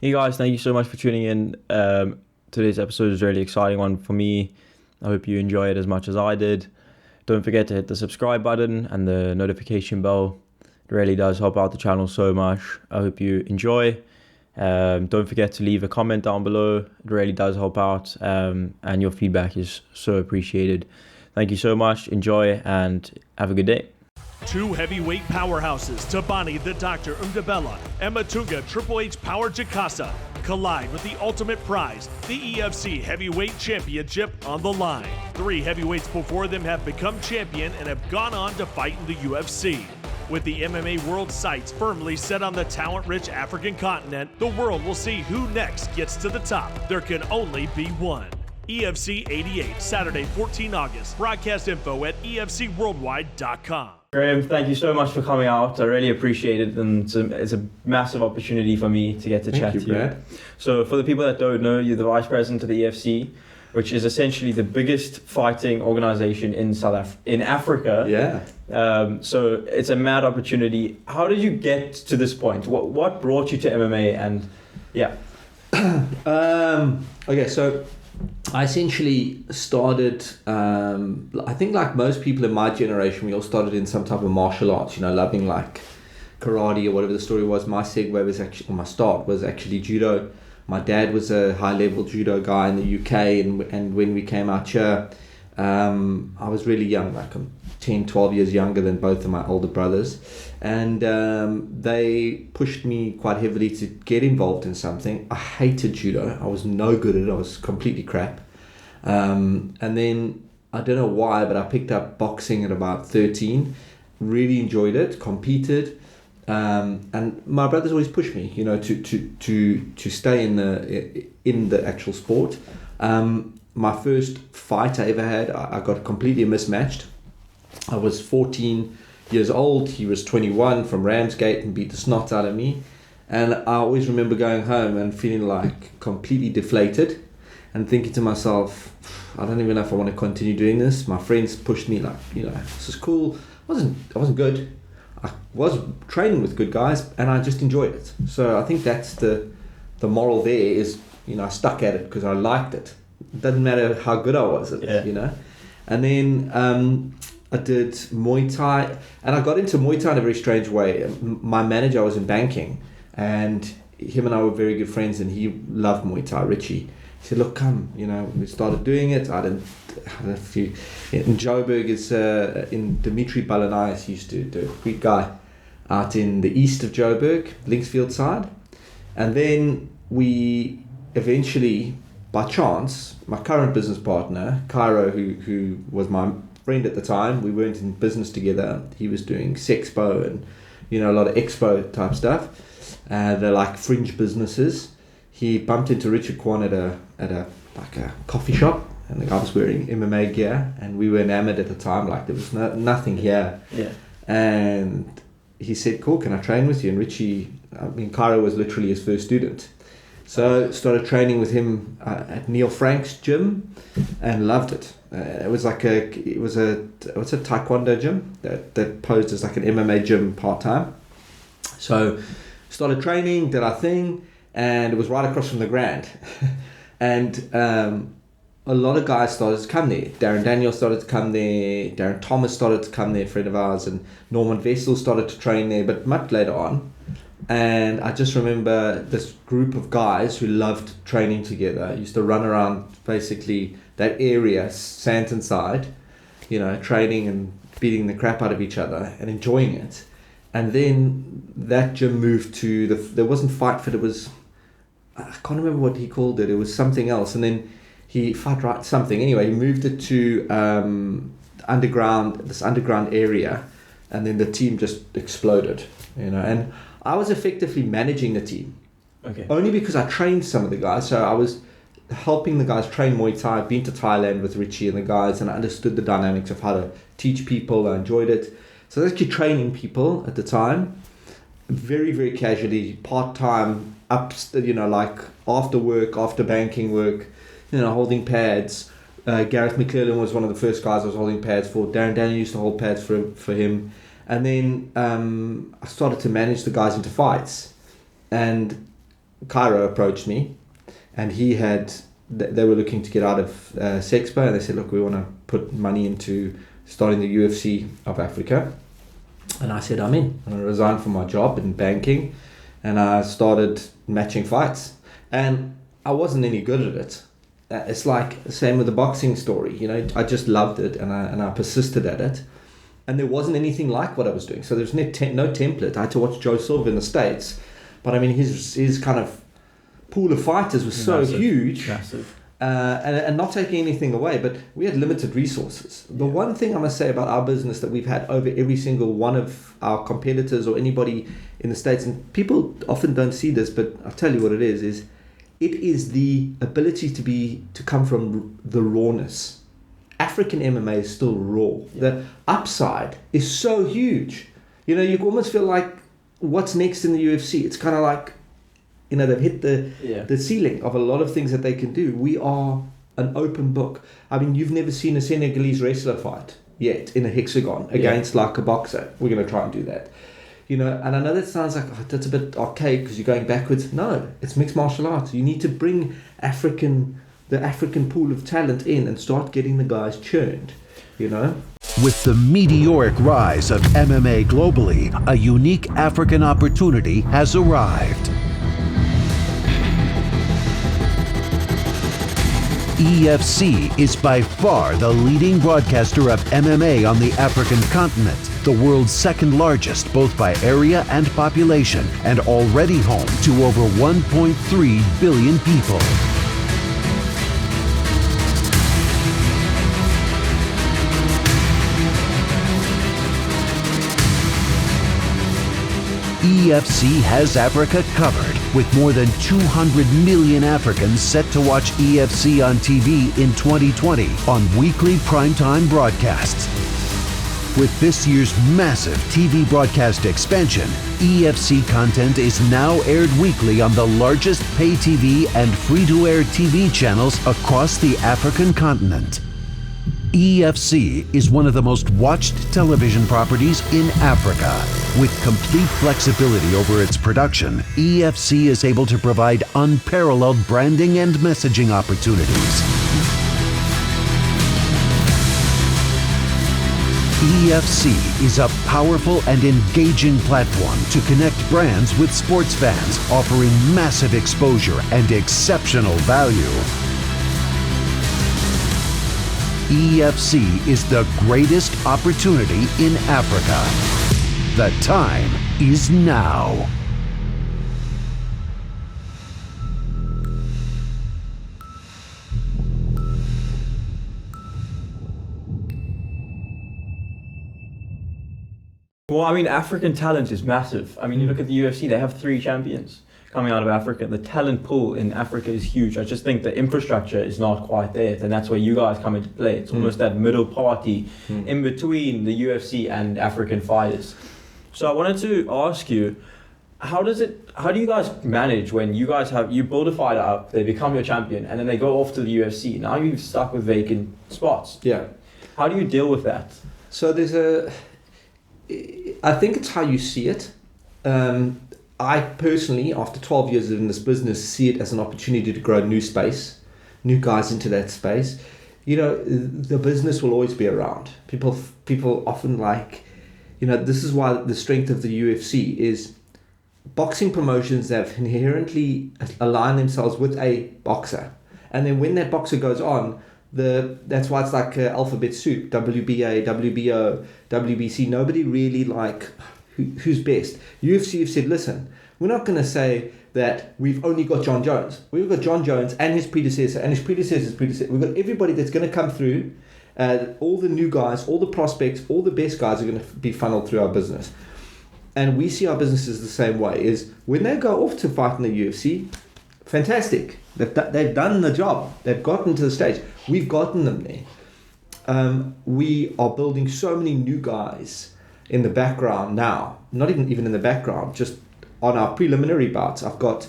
Hey guys, thank you so much for tuning in. Today's episode is a really exciting one for me. I hope you enjoy it as much as I did. Don't forget to hit the subscribe button and the notification bell. It really does help out the channel so much. I hope you enjoy. Don't forget to leave a comment down below. It really does help out, and your feedback is so appreciated. Thank you so much. Enjoy and have a good day. Two heavyweight powerhouses, Tabani the Doctor Undabella and Matunga Triple H Power Jakasa, collide with the ultimate prize, the EFC Heavyweight Championship on the line. Three heavyweights before them have become champion and have gone on to fight in the UFC. With the MMA world sights firmly set on the talent-rich African continent, the world will see who next gets to the top. There can only be one. EFC 88, Saturday, 14 August. Broadcast info at efcworldwide.com. Graeme, thank you so much for coming out. I really appreciate it, and it's a massive opportunity for me to get to chat to you. Brad. So, for the people that don't know, you're the vice president of the EFC, which is essentially the biggest fighting organization in in Africa. Yeah. So it's a mad opportunity. How did you get to this point? What brought you to MMA? And yeah. Okay, so I essentially started, I think like most people in my generation, we all started in some type of martial arts, loving like karate or whatever the story was. My segue was actually, or my start was actually judo. My dad was a high-level judo guy in the UK, and when we came out here, I was really young, like I'm 10, 12 years younger than both of my older brothers, and they pushed me quite heavily to get involved in something. I hated judo. I was no good at it. I was completely crap. And then, I don't know why, but I picked up boxing at about 13, really enjoyed it, competed, and my brothers always pushed me, to stay in the actual sport. My first fight I ever had, I got completely mismatched. I was 14 years old. He was 21 from Ramsgate and beat the snot out of me. And I always remember going home and feeling like completely deflated and thinking to myself, I don't even know if I want to continue doing this. My friends pushed me like, this is cool. I wasn't good. I was training with good guys and I just enjoyed it. So I think that's the moral there is, I stuck at it because I liked it. It doesn't matter how good I was at it, And then I did Muay Thai, and I got into Muay Thai in a very strange way. My manager, I was in banking, and him and I were very good friends, and he loved Muay Thai, Richie. He said, look, come, we started doing it. I don't know if you, in Joburg, it's in Dimitri Balanais, he used to do a Greek guy out in the east of Joburg, Linksfield side. And then we eventually, by chance, my current business partner, Cairo, who was my friend at the time, we weren't in business together. He was doing Sexpo and a lot of expo type stuff. They're like fringe businesses. He bumped into Richard Kwan at a coffee shop, and the guy was wearing MMA gear, and we were enamored at the time. Like there was nothing here. Yeah. And he said, "Cool, can I train with you?" And Richie, Cairo was literally his first student. So started training with him at Neil Frank's gym, and loved it. It was a taekwondo gym that posed as like an MMA gym part time. So started training, did our thing, and it was right across from the Grand, and a lot of guys started to come there. Darren Daniel started to come there. Darren Thomas started to come there, a friend of ours, and Norman Vessel started to train there, but much later on. And I just remember this group of guys who loved training together, used to run around basically that area, Santon side, training and beating the crap out of each other and enjoying it. And then that gym moved to there wasn't Fight Fit, it was, I can't remember what he called it, it was something else. And then he anyway, he moved it to this underground area, and then the team just exploded, and I was effectively managing the team. Okay. Only because I trained some of the guys. So I was helping the guys train Muay Thai. I've been to Thailand with Richie and the guys, and I understood the dynamics of how to teach people. I enjoyed it. So I was actually training people at the time, very, very casually, part-time, like after work, after banking work, holding pads. Gareth McClellan was one of the first guys I was holding pads for. Darren Daniel used to hold pads for him. And then I started to manage the guys into fights. And Cairo approached me, and they were looking to get out of Sexpo, and they said, look, we want to put money into starting the UFC of Africa. And I said, I'm in. And I resigned from my job in banking, and I started matching fights. And I wasn't any good at it. It's like the same with the boxing story. You know, I just loved it, and I persisted at it. And there wasn't anything like what I was doing. So there's no template. I had to watch Joe Silva in the States. But I mean, his kind of pool of fighters was so huge. Massive. And not taking anything away, but we had limited resources. The one thing I must say about our business that we've had over every single one of our competitors or anybody in the States, and people often don't see this, but I'll tell you what it is it is the ability to come from the rawness. African MMA is still raw. Yeah. The upside is so huge. You know, you almost feel like, what's next in the UFC? It's kind of like, you know, they've hit the ceiling of a lot of things that they can do. We are an open book. I mean, you've never seen a Senegalese wrestler fight yet in a hexagon against like a boxer. We're going to try and do that. You know, and I know that sounds like, that's a bit archaic because you're going backwards. No, it's mixed martial arts. You need to bring the African pool of talent in and start getting the guys churned, you know. With the meteoric rise of MMA globally, a unique African opportunity has arrived. EFC is by far the leading broadcaster of MMA on the African continent, the world's second largest both by area and population, and already home to over 1.3 billion people. EFC has Africa covered, with more than 200 million Africans set to watch EFC on TV in 2020 on weekly primetime broadcasts. With this year's massive TV broadcast expansion, EFC content is now aired weekly on the largest pay TV and free-to-air TV channels across the African continent. EFC is one of the most watched television properties in Africa. With complete flexibility over its production, EFC is able to provide unparalleled branding and messaging opportunities. EFC is a powerful and engaging platform to connect brands with sports fans, offering massive exposure and exceptional value. EFC is the greatest opportunity in Africa. The time is now. Well, I mean, African talent is massive. I mean, you look at the UFC, they have 3 champions coming out of Africa. The talent pool in Africa is huge. I just think the infrastructure is not quite there, and that's where you guys come into play. It's almost that middle party in between the UFC and African fighters. So I wanted to ask you, how do you guys manage when you build a fighter up, they become your champion, and then they go off to the UFC? Now you've stuck with vacant spots. Yeah. How do you deal with that? So I think it's how you see it. I personally, after 12 years in this business, see it as an opportunity to grow new space, new guys into that space. You know, the business will always be around. People often like, you know, this is why the strength of the UFC is boxing promotions that inherently align themselves with a boxer. And then when that boxer goes on, that's why it's like alphabet soup, WBA, WBO, WBC. Nobody really like who's best. UFC have said, listen, we're not going to say that we've only got John Jones. We've got John Jones and his predecessor and his predecessor's predecessor. We've got everybody that's going to come through. All the new guys, all the prospects, all the best guys are going to be funneled through our business. And we see our businesses the same way, is when they go off to fight in the UFC, fantastic. They've done the job. They've gotten to the stage. We've gotten them there. We are building so many new guys in the background now. Not even in the background, just on our preliminary bouts. I've got,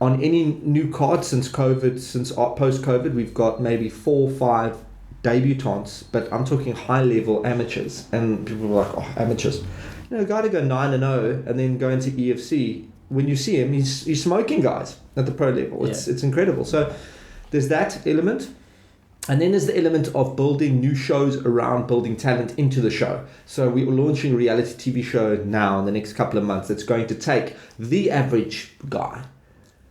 on any new card since post-COVID, we've got maybe 4 or 5 debutants, but I'm talking high-level amateurs. And people are like, oh, amateurs. You know, a guy to go 9-0 and then go into EFC when you see him, he's smoking guys at the pro level. It's incredible. So there's that element. And then there's the element of building new shows around building talent into the show. So we're launching a reality TV show now in the next couple of months that's going to take the average guy.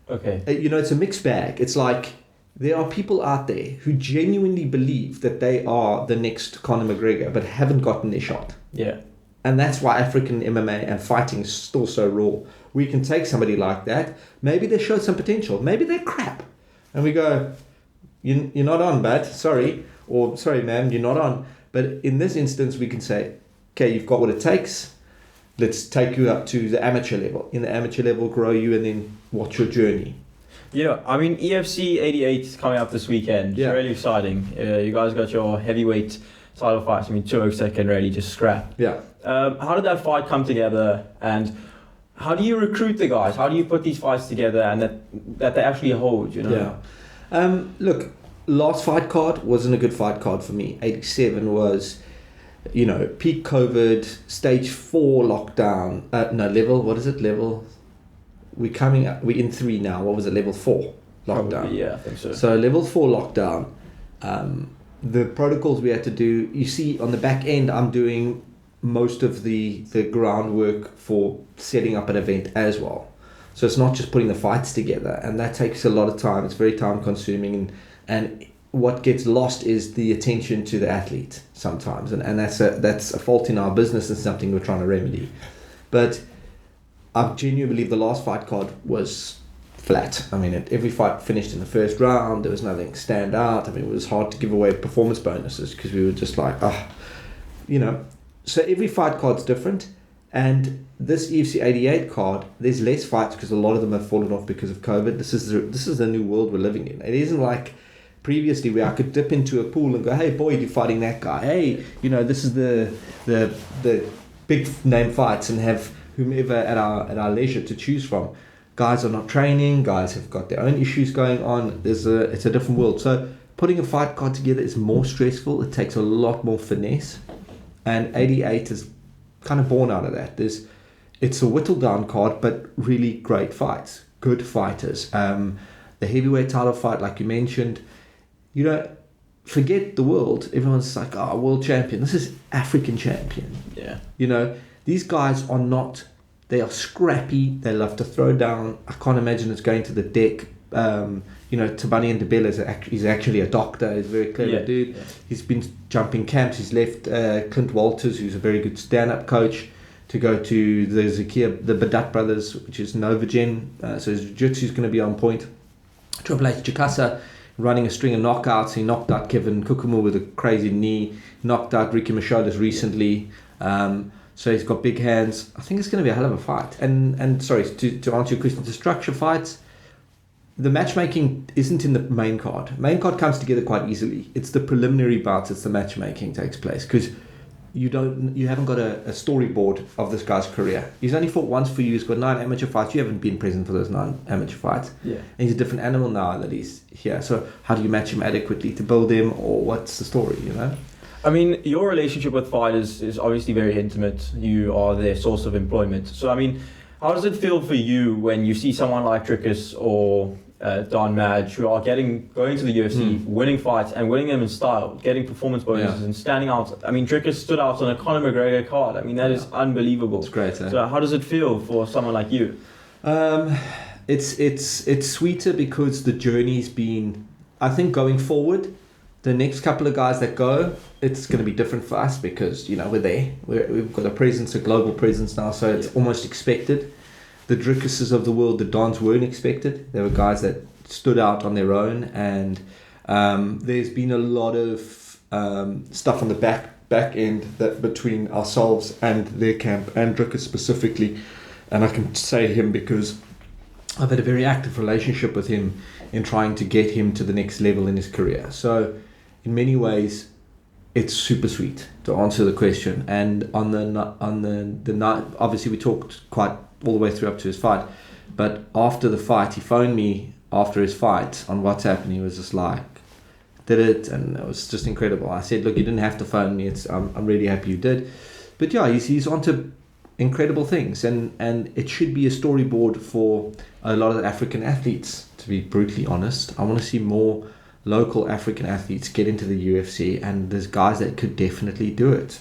Okay. It's a mixed bag. It's like there are people out there who genuinely believe that they are the next Conor McGregor but haven't gotten their shot. Yeah. And that's why African MMA and fighting is still so raw. We can take somebody like that. Maybe they show some potential. Maybe they're crap. And we go, you're not on, bud. Sorry. Or, sorry, ma'am, you're not on. But in this instance, we can say, okay, you've got what it takes. Let's take you up to the amateur level. In the amateur level, grow you, and then watch your journey. EFC 88 is coming up this weekend. It's really exciting. You guys got your heavyweight title fights. 206 can really just scrap. Yeah. How did that fight come together, and how do you recruit the guys? How do you put these fights together and that they actually hold, Yeah. Look, last fight card wasn't a good fight card for me. 87 was, peak COVID, stage 4 lockdown. Level? We're in 3 now. What was it? Level 4 lockdown. Probably, yeah, I think so. So level 4 lockdown. The protocols we had to do, you see on the back end, I'm doing most of the groundwork for setting up an event as well. So it's not just putting the fights together, and that takes a lot of time. It's very time consuming, and what gets lost is the attention to the athlete sometimes, and that's a fault in our business and something we're trying to remedy. But I genuinely believe the last fight card was flat. Every fight finished in the first round. There was nothing stand out. It was hard to give away performance bonuses because we were just like, So every fight card's different. And this EFC 88 card, there's less fights because a lot of them have fallen off because of COVID. This is the new world we're living in. It isn't like previously where I could dip into a pool and go, hey, Boyd, you're fighting that guy. Hey, this is the big name fights, and have whomever at our leisure to choose from. Guys are not training. Guys have got their own issues going on. It's a different world. So putting a fight card together is more stressful. It takes a lot more finesse. And 88 is kind of born out of that. It's a whittled down card, but really great fights, good fighters. The heavyweight title fight, like you mentioned, forget the world. Everyone's like, world champion. This is African champion. Yeah. These guys are not. They are scrappy. They love to throw down. I can't imagine it's going to the deck. Tabani Ndebele is actually a doctor. He's a very clever dude. Yeah. He's been jumping camps. He's left Clint Walters, who's a very good stand-up coach, to go to the Badat brothers, which is Novagen. So his jiu-jitsu is going to be on point. Triple H Chikasa running a string of knockouts. He knocked out Kevin Kukumu with a crazy knee. Knocked out Ricky Machadas recently. So he's got big hands. I think it's going to be a hell of a fight. And sorry, to answer your question, to structure fights, the matchmaking isn't in the main card. Main card comes together quite easily. It's the preliminary bouts. It's the matchmaking takes place because you haven't got a storyboard of this guy's career. He's only fought once for you. He's got 9 amateur fights. You haven't been present for those 9 amateur fights. Yeah. And he's a different animal now that he's here. So how do you match him adequately to build him, or what's the story? Your relationship with fighters is obviously very intimate. You are their source of employment. So how does it feel for you when you see someone like Trickus or Don Madge who are going to the UFC, winning fights and winning them in style, getting performance bonuses and standing out? Trickus stood out on a Conor McGregor card. That is unbelievable. It's great. So how does it feel for someone like you? It's sweeter because the journey's been. I think going forward, the next couple of guys that go, it's going to be different for us because we're there. We've got a global presence now, so it's almost expected. The Drickuses of the world, the Dons weren't expected. They were guys that stood out on their own, and there's been a lot of stuff on the back end that between ourselves and their camp and Drickus specifically, and I can say him because I've had a very active relationship with him in trying to get him to the next level in his career. So in many ways, it's super sweet to answer the question. And on the night, obviously we talked quite all the way through up to his fight, but after the fight, he phoned me after his fight on WhatsApp, and he was just like, did it, and it was just incredible. I said, look, you didn't have to phone me. I'm really happy you did. But yeah, he's onto incredible things, and it should be a storyboard for a lot of African athletes. To be brutally honest, I want to see more local African athletes get into the UFC, and there's guys that could definitely do it.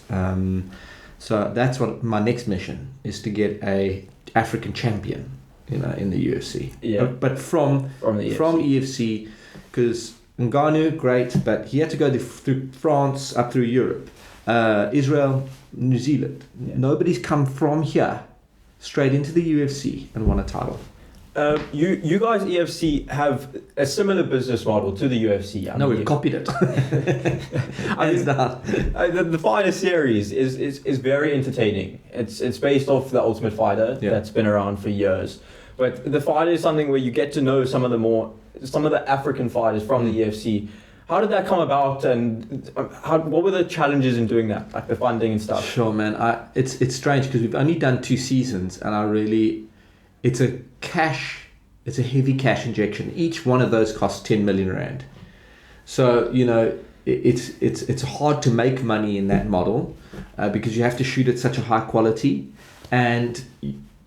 So that's what my next mission is, to get a African champion, in the UFC. Yeah. But from EFC, because Ngannou, great, but he had to go through France, up through Europe, Israel, New Zealand. Yeah. Nobody's come from here straight into the UFC and won a title. You guys, EFC, have a similar business model to the UFC. We've copied it. The Fighter series is very entertaining. It's based off the Ultimate Fighter that's been around for years. But the Fighter is something where you get to know some of the African fighters from the EFC. How did that come about, and what were the challenges in doing that, like the funding and stuff? Sure, man. It's strange because we've only done 2 seasons, and it's a heavy cash injection. Each one of those costs 10 million rand. So it's hard to make money in that model because you have to shoot at such a high quality, and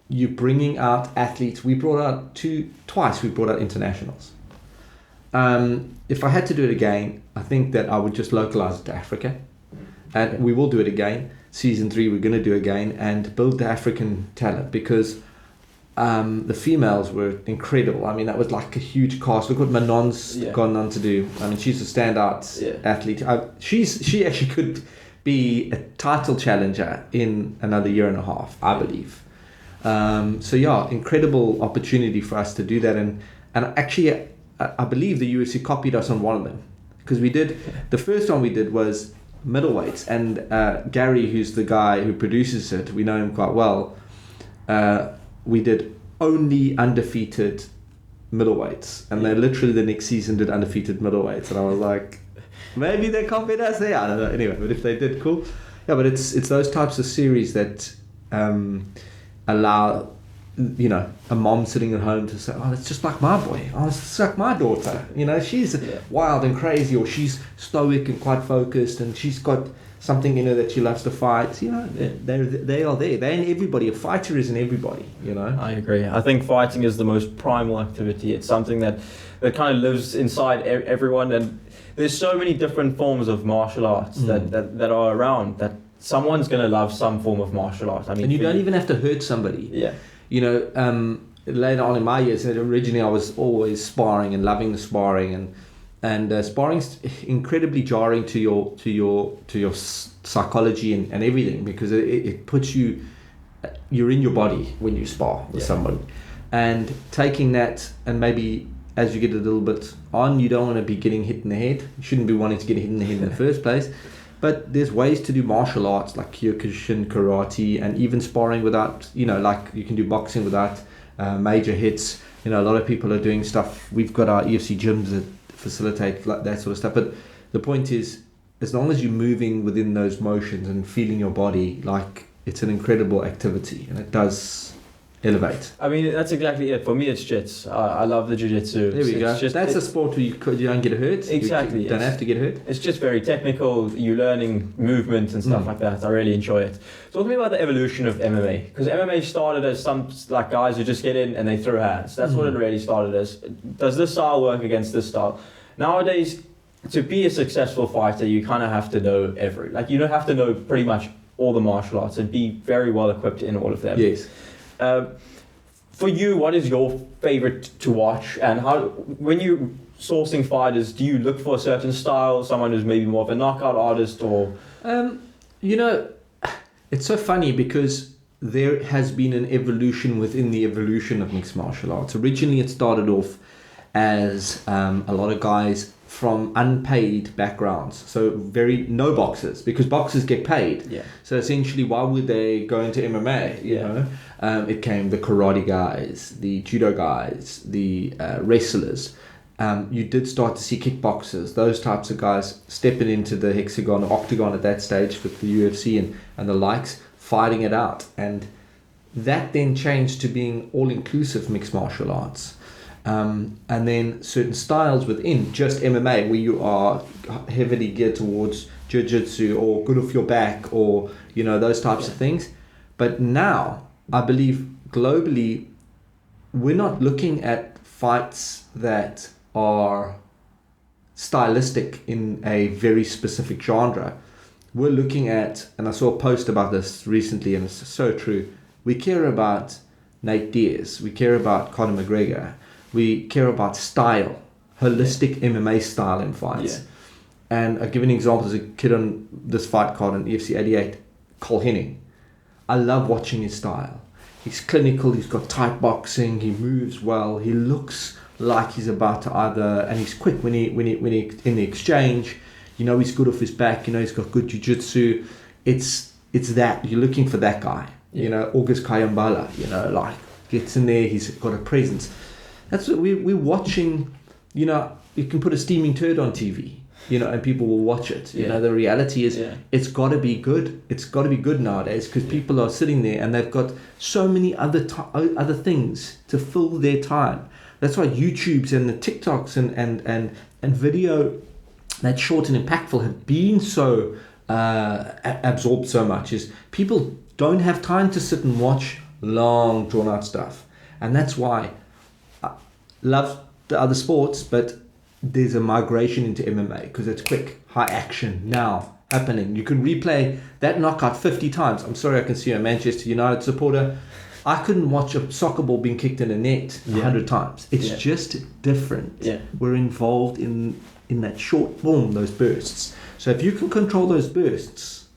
you're bringing out athletes. We brought out twice. We brought out internationals. If I had to do it again, I think that I would just localize it to Africa, and we will do it again. Season 3 we're going to do again and build the African talent, because the females were incredible. I mean, that was like a huge cast. Look what Manon's gone on to do. I mean, she's a standout athlete. She actually could be a title challenger in another year and a half, I believe. Incredible opportunity for us to do that. And actually, I believe the UFC copied us on one of them, because the first one we did was middleweights, and Gary, who's the guy who produces it, we know him quite well. We did only undefeated middleweights, and they literally the next season did undefeated middleweights, and I was like, maybe they copied us. I don't know. Anyway, but if they did, cool. Yeah, but it's those types of series that allow a mom sitting at home to say, oh, it's just like my boy. Oh, it's just like my daughter. She's wild and crazy, or she's stoic and quite focused, and she's got something in her that she loves to fight. They are there. They're in everybody. A fighter is in everybody. I agree. I think fighting is the most primal activity. It's something that kind of lives inside everyone, and there's so many different forms of martial arts that are around, that someone's going to love some form of martial art. I mean, and you don't even have to hurt somebody. Yeah. Later on in my years, originally I was always sparring and loving the sparring, and sparring's incredibly jarring to your psychology and everything, because it puts you're in your body when you spar with somebody, and taking that, and maybe as you get a little bit on, you don't want to be getting hit in the head. You shouldn't be wanting to get hit in the head in the first place. But there's ways to do martial arts like Kyokushin, karate, and even sparring without, like you can do boxing without major hits. A lot of people are doing stuff. We've got our EFC gyms that facilitate that sort of stuff. But the point is, as long as you're moving within those motions and feeling your body, like, it's an incredible activity, and it does elevate. I mean, that's exactly it. For me, it's jits. I love the jiu-jitsu. There we go. That's a sport where you don't get hurt. Exactly. You don't have to get hurt. It's just very technical. You're learning movement and stuff like that. I really enjoy it. Talk to me about the evolution of MMA, because MMA started as some like guys who just get in and they throw hands. That's what it really started as. Does this style work against this style? Nowadays, to be a successful fighter, you kind of have to know you don't have to know pretty much all the martial arts and be very well equipped in all of them. Yes. For you, what is your favorite to watch, and how, when you sourcing fighters, do you look for a certain style, someone who's maybe more of a knockout artist, or? It's so funny because there has been an evolution within the evolution of mixed martial arts. Originally, it started off as a lot of guys from unpaid backgrounds, so no boxers, because boxers get paid. Yeah. So essentially, why would they go into MMA? It came the karate guys, the judo guys, the wrestlers. You did start to see kickboxers, those types of guys stepping into the hexagon or octagon at that stage with the UFC and the likes, fighting it out, and that then changed to being all-inclusive mixed martial arts. And then certain styles within just MMA, where you are heavily geared towards jiu-jitsu or good off your back, or those types of things. But now, I believe globally, we're not looking at fights that are stylistic in a very specific genre. We're looking at, and I saw a post about this recently, and it's so true, we care about Nate Diaz, we care about Conor McGregor, we care about style, holistic MMA style in fights. Yeah. And I'll give an example. There's a kid on this fight card on EFC 88, Cole Henning. I love watching his style. He's clinical, he's got tight boxing, he moves well, he looks like he's about to either, and he's quick when he in the exchange, you know, he's good off his back, you know, he's got good jiu-jitsu. It's that, you're looking for that guy, you know, August Kayambala, you know, like gets in there, he's got a presence. That's what we're watching, you know, you can put a steaming turd on TV, you know, and people will watch it. You know, the reality is it's got to be good. It's got to be good nowadays because people are sitting there and they've got so many other things to fill their time. That's why YouTubes and the TikToks and video that's short and impactful have been so absorbed so much. Is people don't have time to sit and watch long drawn out stuff, and that's why I love the other sports, but there's a migration into MMA because it's quick, high action now happening. You can replay that knockout 50 times. I'm sorry, I can see a Manchester United supporter. I couldn't watch a soccer ball being kicked in a net 100 times. It's just different. Yeah. We're involved in that short form, those bursts. So if you can control those bursts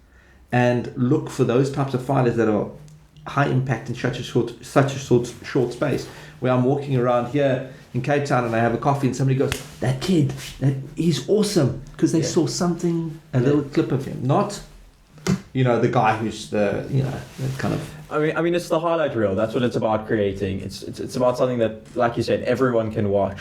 and look for those types of fighters that are high impact in such a short space, where I'm walking around here in Cape Town and I have a coffee and somebody goes, that kid, he's awesome, because they saw something, a little clip of him, not, you know, the guy who's the, you know, that kind of. I mean, it's the highlight reel. That's what it's about creating. It's about something that, like you said, everyone can watch.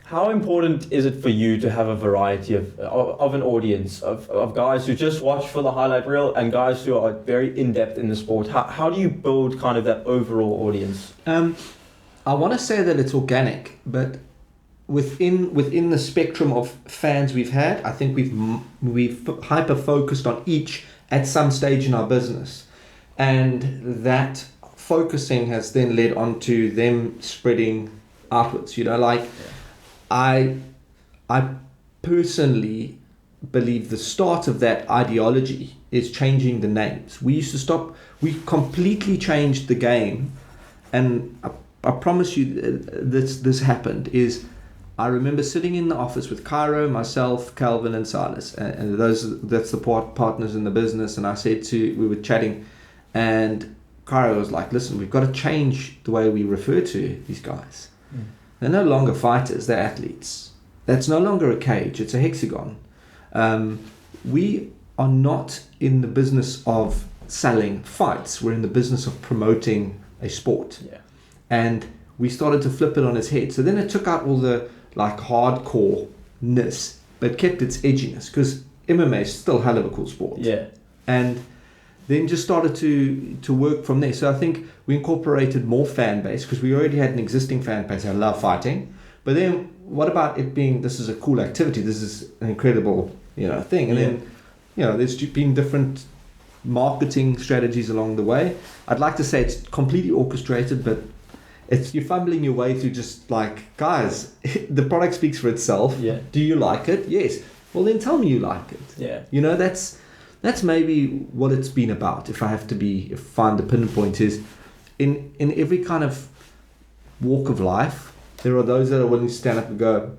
How important is it for you to have a variety of an audience of guys who just watch for the highlight reel and guys who are very in-depth in the sport? How do you build kind of that overall audience? I want to say that it's organic, but within the spectrum of fans we've had, I think we've hyper-focused on each at some stage in our business. And that focusing has then led on to them spreading outwards. You know, like I personally believe the start of that ideology is changing the names. We completely changed the game, and I promise you this happened. I remember sitting in the office with Cairo, myself, Calvin, and Silas, and that's the partners in the business. And we were chatting, and Cairo was like, "Listen, we've got to change the way we refer to these guys. They're no longer fighters; they're athletes. That's no longer a cage; it's a hexagon. We are not in the business of selling fights. We're in the business of promoting a sport." Yeah. And we started to flip it on its head. So then it took out all the like hardcore-ness, but kept its edginess, because MMA is still a hell of a cool sport. Yeah. And then just started to work from there. So I think we incorporated more fan base, because we already had an existing fan base. I love fighting. But then what about it being, this is a cool activity, this is an incredible, you know, thing. And then, you know, there's been different marketing strategies along the way. I'd like to say it's completely orchestrated, but you're fumbling your way through, just like, guys, the product speaks for itself. Yeah. Do you like it? Yes. Well, then tell me you like it. Yeah. You know, that's maybe what it's been about. If I have to find the pinpoint, is in every kind of walk of life, there are those that are willing to stand up and go,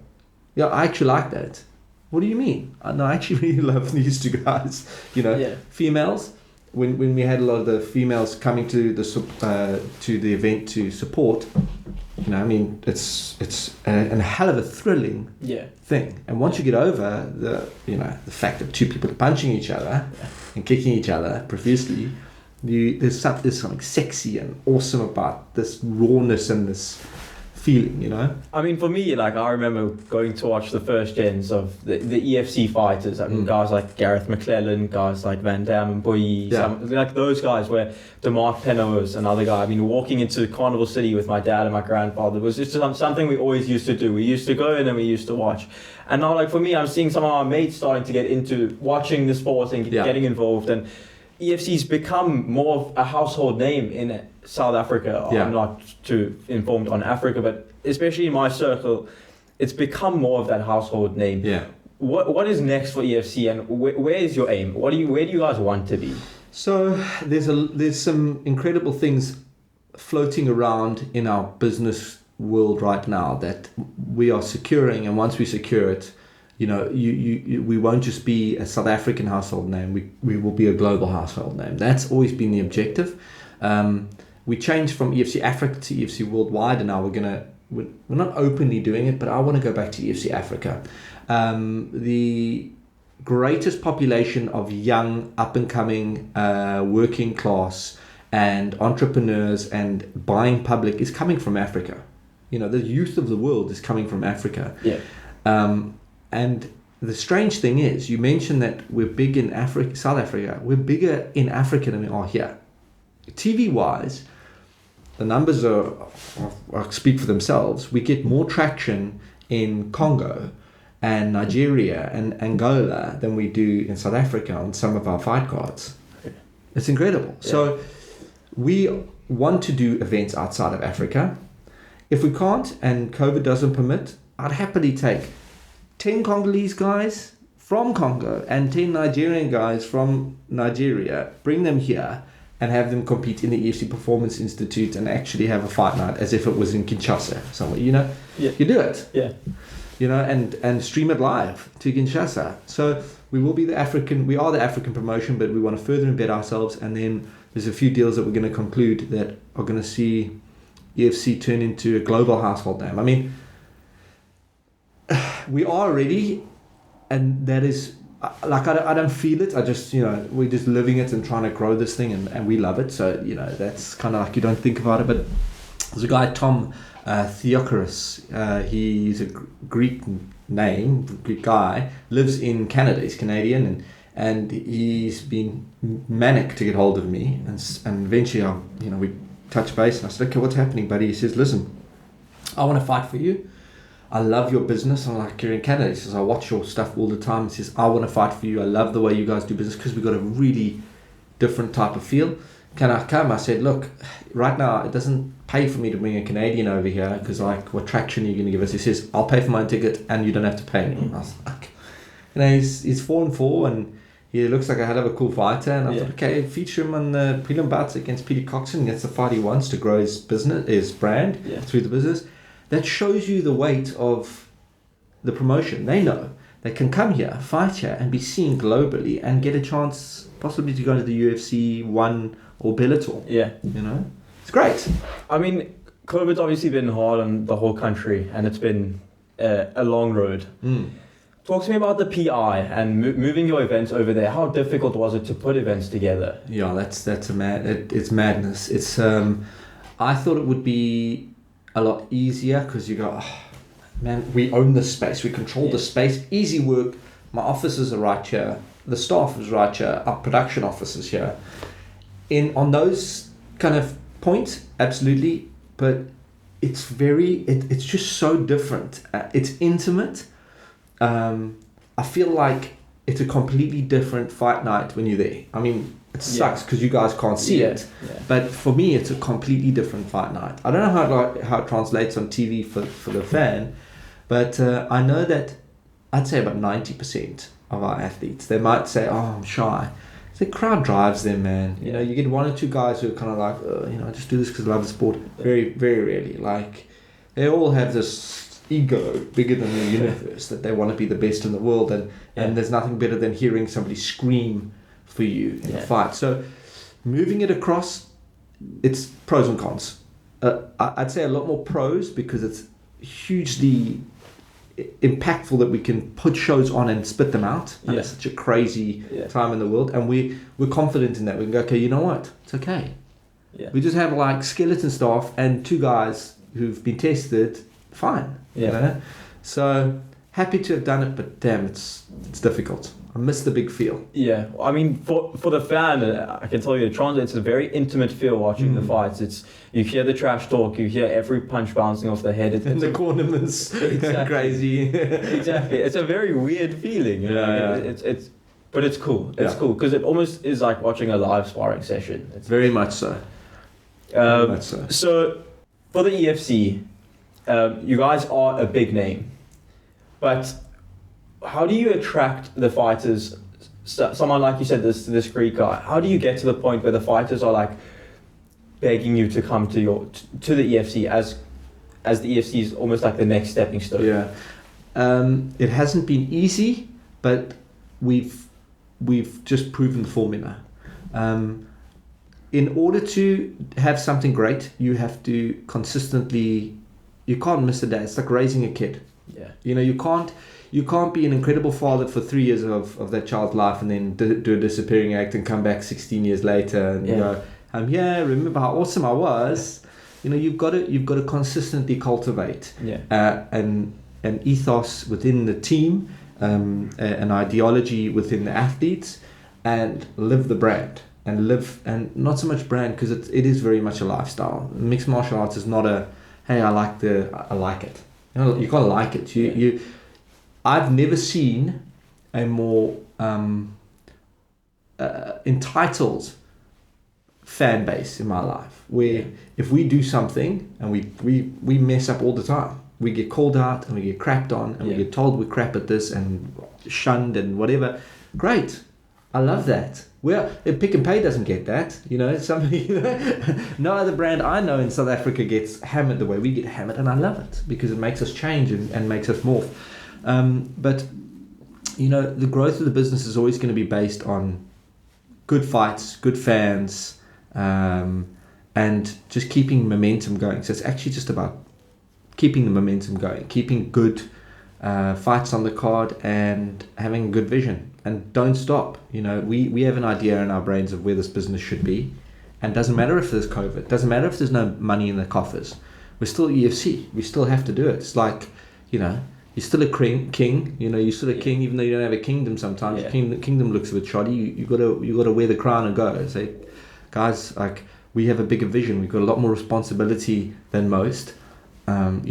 yeah, I actually like that. What do you mean? No, I actually really love these two guys. You know, females. When we had a lot of the females coming to the event to support, you know, I mean, it's a hell of a thrilling thing. And once you get over the fact that two people are punching each other and kicking each other profusely, there's something sexy and awesome about this rawness and this feeling, you know. I mean, for me, like, I remember going to watch the first gens of the EFC fighters. I mean, guys like Gareth McClellan, guys like Van Damme and Boyi, like those guys, where DeMarc Penno was another guy. I mean, walking into Carnival City with my dad and my grandfather was just something we always used to do. We used to go and then we used to watch. And now, like, for me, I'm seeing some of our mates starting to get into watching the sport and getting involved. And EFC's become more of a household name in South Africa. Yeah. I'm not too informed on Africa, but especially in my circle, it's become more of that household name. Yeah. What is next for EFC, and where is your aim? Where do you guys want to be? So there's some incredible things floating around in our business world right now that we are securing, and once we secure it, we won't just be a South African household name. We will be a global household name. That's always been the objective. We changed from EFC Africa to EFC Worldwide, and now we're not openly doing it, but I want to go back to EFC Africa. The greatest population of young, up-and-coming, working class and entrepreneurs and buying public is coming from Africa. The youth of the world is coming from Africa. Yeah. And the strange thing is, you mentioned that we're big in Africa, South Africa. We're bigger in Africa than we are here. TV-wise, the numbers are speak for themselves. We get more traction in Congo and Nigeria and Angola than we do in South Africa on some of our fight cards. It's incredible. Yeah. So we want to do events outside of Africa. If we can't and COVID doesn't permit, I'd happily take 10 Congolese guys from Congo and 10 Nigerian guys from Nigeria, bring them here and have them compete in the EFC Performance Institute and actually have a fight night as if it was in Kinshasa somewhere, Yeah. You do it. Yeah. And stream it live to Kinshasa. So we are the African promotion, but we want to further embed ourselves, and then there's a few deals that we're going to conclude that are going to see EFC turn into a global household name. I mean, we are already, and that is, like, I don't feel it. I just, we're just living it and trying to grow this thing, and we love it. So, that's kind of like, you don't think about it. But there's a guy, Tom Theochorus, he's a Greek guy, lives in Canada. He's Canadian, and he's been manic to get hold of me. And eventually, we touch base, and I said, okay, what's happening, buddy? He says, listen, I want to fight for you. I love your business. I'm like, you're in Canada. He says, I watch your stuff all the time. He says, I want to fight for you. I love the way you guys do business because we've got a really different type of feel. Can I come? I said, look, right now it doesn't pay for me to bring a Canadian over here because, like, what traction are you going to give us? He says, I'll pay for my own ticket and you don't have to pay me. I was like, he's 4-4 and he looks like a hell of a cool fighter. And I thought, okay, feature him on the prelim bouts against Peter Coxon. That's the fight he wants to grow his business, his brand through the business. That shows you the weight of the promotion. They know they can come here, fight here, and be seen globally and get a chance possibly to go to the UFC 1 or Bellator. Yeah. It's great. I mean, COVID's obviously been hard on the whole country, and it's been a long road. Talk to me about the PI and moving your events over there. How difficult was it to put events together? Yeah, it's madness. It's I thought it would be a lot easier because you go, man, we own the space, we control the space, easy work. My offices are right here, the staff is right here, our production office is here. On those kind of points, absolutely, but it's it's just so different. It's intimate. I feel like it's a completely different fight night when you're there. I mean, it sucks because you guys can't see it, but for me, it's a completely different fight night. I don't know how it translates on TV for the fan, but I know that I'd say about 90% of our athletes, they might say, "Oh, I'm shy." The crowd drives them, man. You get one or two guys who are kind of like, I just do this because I love the sport. Very, very rarely. Like, they all have this ego bigger than the universe that they want to be the best in the world, and there's nothing better than hearing somebody scream for you in a fight. So moving it across, it's pros and cons. I'd say a lot more pros because it's hugely impactful that we can put shows on and spit them out. And it's such a crazy time in the world, and we're confident in that. We can go, okay, you know what? It's okay. Yeah. We just have like skeleton staff and two guys who've been tested. Fine. So happy to have done it, but damn, it's difficult. I miss the big feel. Yeah, I mean, for the fan, I can tell you, it's a very intimate feel watching the fights. You hear the trash talk, you hear every punch bouncing off the head. And the cornerman's crazy. Exactly. It's a very weird feeling. It's But it's cool. It's cool because it almost is like watching a live sparring session. It's very much so. Very much so. So for the EFC, you guys are a big name, but how do you attract the fighters? Someone like you said, this Greek guy. How do you get to the point where the fighters are like begging you to come to the EFC as the EFC is almost like the next stepping stone? Yeah, it hasn't been easy, but we've just proven the formula. In order to have something great, you have to consistently. You can't miss a day. It's like raising a kid. Yeah. You can't be an incredible father for 3 years of that child's life and then do a disappearing act and come back 16 years later and go, remember how awesome I was. You've got to consistently cultivate an ethos within the team, an ideology within the athletes, and live the brand. And not so much brand because it is very much a lifestyle. Mixed martial arts is not a hey I like it. You gotta like it. I've never seen a more entitled fan base in my life where if we do something and we mess up all the time, we get called out and we get crapped on and we get told we're crap at this and shunned and whatever. Great, I love that. Well, Pick and Pay doesn't get that, no other brand I know in South Africa gets hammered the way we get hammered, and I love it because it makes us change and makes us morph. But the growth of the business is always going to be based on good fights, good fans, and just keeping momentum going. So it's actually just about keeping the momentum going, keeping good fights on the card and having good vision. And don't stop. We have an idea in our brains of where this business should be. And it doesn't matter if there's COVID. It doesn't matter if there's no money in the coffers. We're still EFC. We still have to do it. It's like, you're still a king. You're still a king even though you don't have a kingdom sometimes. Yeah. Kingdom looks a bit shoddy. You gotta wear the crown and go. Say, guys, like, we have a bigger vision. We've got a lot more responsibility than most. Our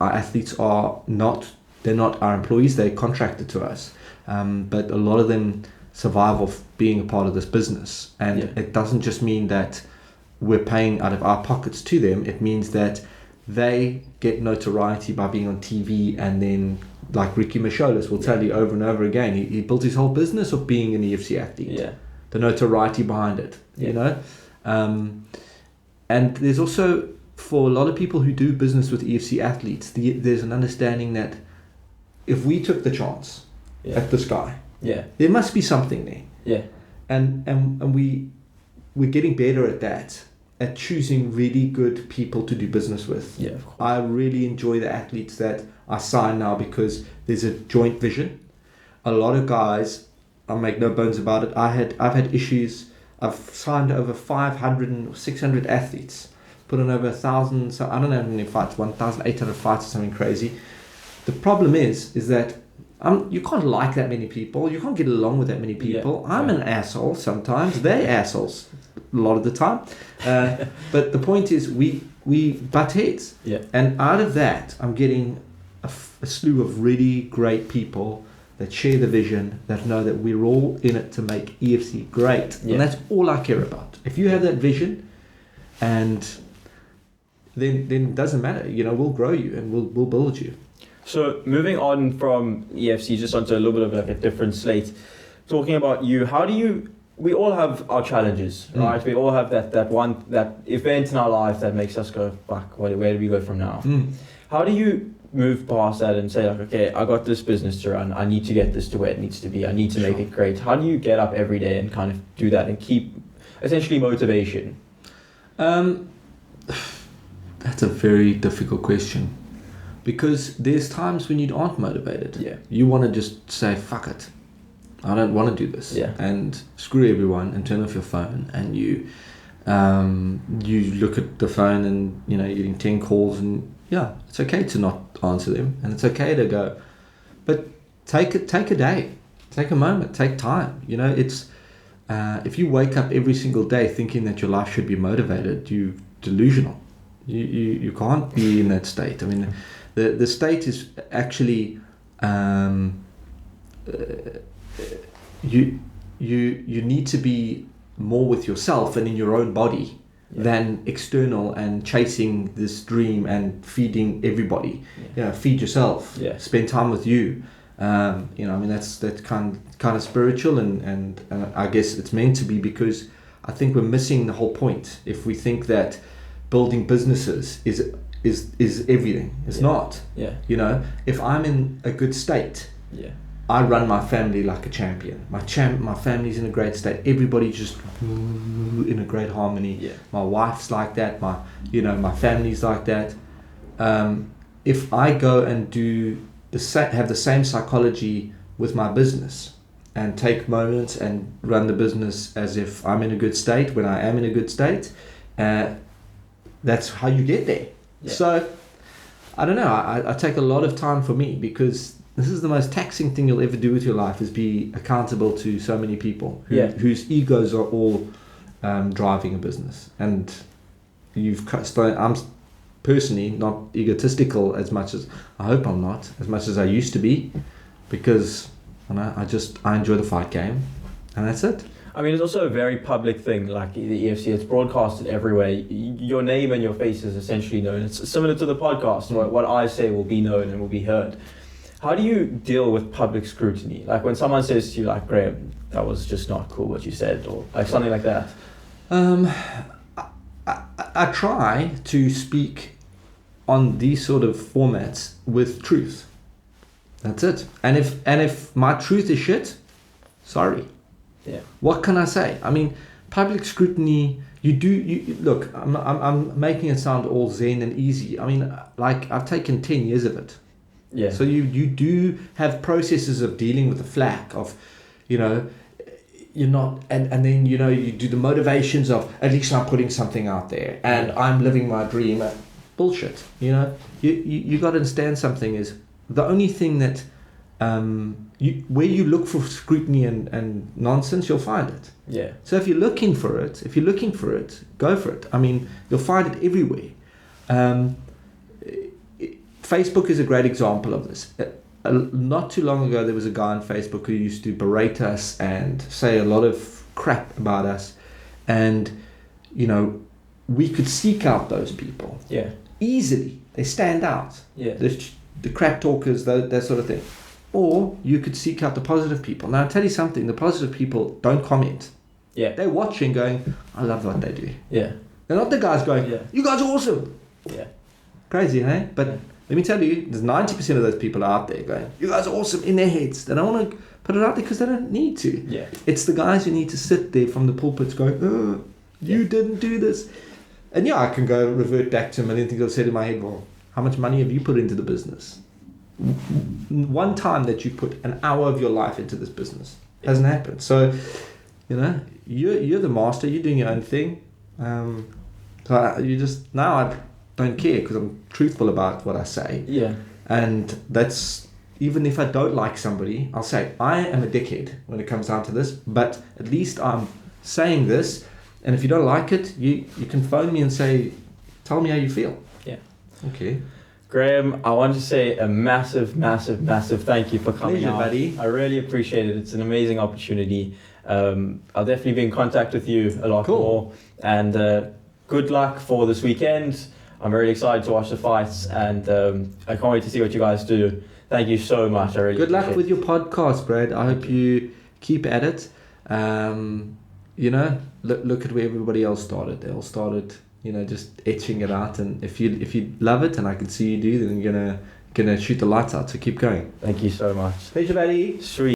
athletes are they're not our employees. They're contracted to us. But a lot of them survive off being a part of this business. And it doesn't just mean that we're paying out of our pockets to them. It means that they get notoriety by being on TV, and then, like Ricky Macholis will tell you over and over again, he built his whole business of being an EFC athlete. Yeah. The notoriety behind it, And there's also, for a lot of people who do business with EFC athletes, there's an understanding that if we took the chance at this guy, there must be something there. Yeah. And we're getting better at that, at choosing really good people to do business with. Yeah, of course. I really enjoy the athletes that I sign now because there's a joint vision. A lot of guys, I make no bones about it, I've had issues. I've signed over 500 and 600 athletes, put on over 1,000, so I don't know how many fights, 1,800 fights or something crazy. The problem is that you can't like that many people. You can't get along with that many people. Yeah. I'm an asshole sometimes. They're assholes a lot of the time. But the point is we butt heads. Yeah. And out of that, I'm getting a slew of really great people that share the vision, that know that we're all in it to make EFC great. Yeah. And that's all I care about. If you have that vision, and then it doesn't matter. We'll grow you and we'll build you. So moving on from EFC just onto a little bit of like a different slate, talking about you, we all have our challenges, right? We all have that event in our life that makes us go, fuck, where do we go from now? How do you move past that and say, like, okay, I got this business to run, I need to get this to where it needs to be, I need to make it great? How do you get up every day and kind of do that and keep essentially motivation? That's a very difficult question. Because there's times when you aren't motivated. Yeah. You want to just say, fuck it. I don't want to do this. Yeah. And screw everyone and turn off your phone. And you look at the phone and, you're getting 10 calls and, it's okay to not answer them. And it's okay to go. But take a day. Take a moment. Take time. It's if you wake up every single day thinking that your life should be motivated, you're delusional. You can't be in that state. I mean, the state is actually you need to be more with yourself and in your own body than external and chasing this dream and feeding everybody. Feed yourself. Spend time with you. That's kind of spiritual, and I guess it's meant to be, because I think we're missing the whole point if we think that building businesses is everything. It's not. If I'm in a good state, I run my family like a champion. My family's in a great state. Everybody's just in a great harmony. My wife's like that. My family's like that. If I go and have the same psychology with my business and take moments and run the business as if I'm in a good state when I am in a good state, that's how you get there. So I don't know, I take a lot of time for me, because this is the most taxing thing you'll ever do with your life, is be accountable to so many people whose egos are all driving a business. And I'm personally not egotistical as much as, I hope I'm not, as much as I used to be, because I enjoy the fight game, and that's it. I mean, it's also a very public thing, like the EFC. It's broadcasted everywhere. Your name and your face is essentially known. It's similar to the podcast. What I say will be known and will be heard. How do you deal with public scrutiny? Like when someone says to you, like, Graeme, that was just not cool what you said, or like something like that. I try to speak on these sort of formats with truth. That's it. And if my truth is shit, sorry. What can I say? I mean, public scrutiny. Look. I'm making it sound all zen and easy. I mean, like, I've taken 10 years of it. So you do have processes of dealing with the flack of, you're not, and then you do the motivations of, at least I'm putting something out there and I'm living my dream. Bullshit. You got to understand something is the only thing that where you look for scrutiny and nonsense, you'll find it. So if you're looking for it, go for it. I mean, you'll find it everywhere. Facebook is a great example of this. Not too long ago, there was a guy on Facebook who used to berate us and say a lot of crap about us, and we could seek out those people easily. They stand out. The crap talkers, that sort of thing. Or you could seek out the positive people. Now, I'll tell you something. The positive people don't comment. They're watching going, I love what they do. They're not the guys going, you guys are awesome. Crazy, hey? But let me tell you, there's 90% of those people out there going, you guys are awesome, in their heads. They don't want to put it out there because they don't need to. It's the guys who need to sit there from the pulpits going, you didn't do this. And I can go revert back to a million things I've said in my head. Well, how much money have you put into the business? One time that you put an hour of your life into this business hasn't happened. So, you're the master. You're doing your own thing. So you just, now I don't care because I'm truthful about what I say. And that's, even if I don't like somebody, I'll say I am a dickhead when it comes down to this. But at least I'm saying this. And if you don't like it, you can phone me and say, tell me how you feel. Okay. Graeme, I want to say a massive, massive, massive thank you for coming out. Buddy. I really appreciate it. It's an amazing opportunity. I'll definitely be in contact with you a lot more. And good luck for this weekend. I'm really excited to watch the fights, and I can't wait to see what you guys do. Thank you so much. I really good luck with your podcast, Brad. I hope you keep at it. Look at where everybody else started. They all started, just etching it out. And if you love it, and I can see you do, then you're gonna shoot the lights out. So keep going. Thank you so much. Pleasure, buddy. Sweet.